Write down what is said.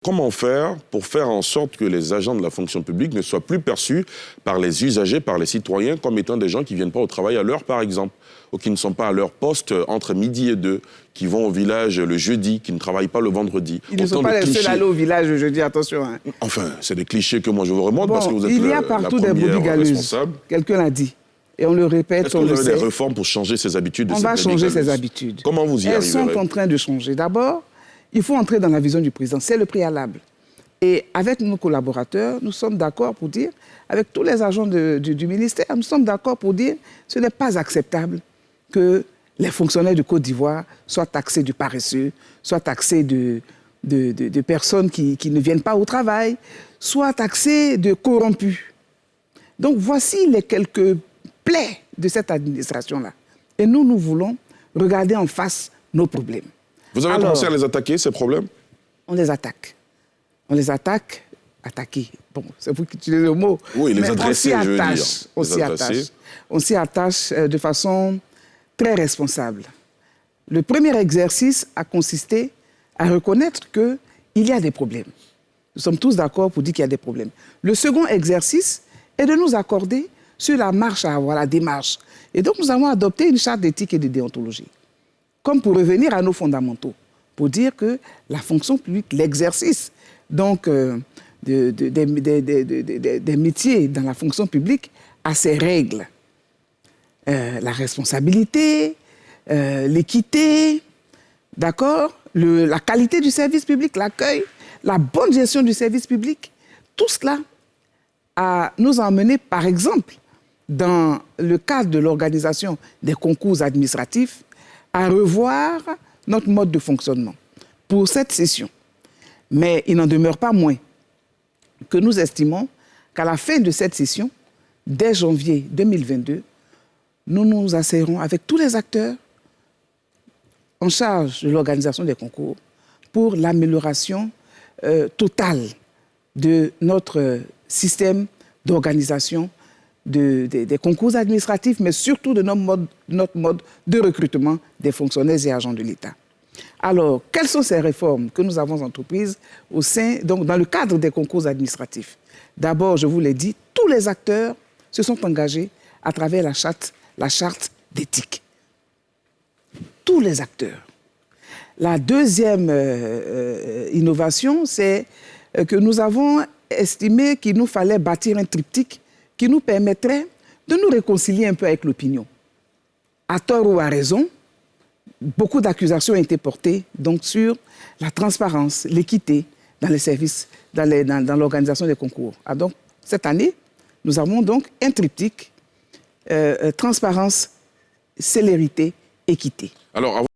Comment faire pour faire en sorte que les agents de la fonction publique ne soient plus perçus par les usagers, par les citoyens, comme étant des gens qui ne viennent pas au travail à l'heure, par exemple, ou qui ne sont pas à leur poste entre midi et 2, qui vont au village le jeudi, qui ne travaillent pas le vendredi. Ils ne sont pas les seuls à aller au village le jeudi, attention. Hein. Enfin, c'est des clichés que moi je vous remonte parce que vous êtes il y a partout des brebis galeuses. Quelqu'un l'a dit. Et on le répète, est-ce que vous avez des réformes pour changer ces habitudes? On va changer ces habitudes. Comment vous y arriverez? Elles sont en train de changer. D'abord, il faut entrer dans la vision du président. C'est le préalable. Et avec nos collaborateurs, nous sommes d'accord pour dire, avec tous les agents du ministère, nous sommes d'accord pour dire que ce n'est pas acceptable que les fonctionnaires de Côte d'Ivoire soient taxés de paresseux, soient taxés de personnes qui ne viennent pas au travail, soient taxés de corrompus. Donc voici les quelques plaies de cette administration-là. Et nous voulons regarder en face nos problèmes. Vous avez commencé à les attaquer, ces problèmes? On les attaque. On les attaque, attaquer. Bon, c'est vous qui utilisez le mot. Oui, les adresser, je veux dire. On s'y attache. On s'y attache de façon très responsable. Le premier exercice a consisté à reconnaître qu'il y a des problèmes. Nous sommes tous d'accord pour dire qu'il y a des problèmes. Le second exercice est de nous accorder sur la marche à avoir, la démarche. Et donc, nous avons adopté une charte d'éthique et de déontologie. Comme pour revenir à nos fondamentaux, pour dire que la fonction publique, l'exercice, donc, des métiers dans la fonction publique a ses règles. La responsabilité, l'équité, d'accord, la qualité du service public, l'accueil, la bonne gestion du service public, tout cela nous a amené, par exemple, dans le cadre de l'organisation des concours administratifs, à revoir notre mode de fonctionnement pour cette session. Mais il n'en demeure pas moins que nous estimons qu'à la fin de cette session, dès janvier 2022, nous nous asserrons avec tous les acteurs en charge de l'organisation des concours pour l'amélioration totale de notre système d'organisation des concours administratifs, mais surtout de notre mode de recrutement des fonctionnaires et agents de l'État. Alors, quelles sont ces réformes que nous avons entreprises dans le cadre des concours administratifs? D'abord, je vous l'ai dit, tous les acteurs se sont engagés à travers la charte d'éthique. Tous les acteurs. La deuxième innovation, c'est que nous avons estimé qu'il nous fallait bâtir un triptyque qui nous permettrait de nous réconcilier un peu avec l'opinion. À tort ou à raison, beaucoup d'accusations ont été portées donc, sur la transparence, l'équité dans les services, dans l'organisation des concours. Donc, cette année, nous avons donc un triptyque, transparence, célérité, équité. Alors,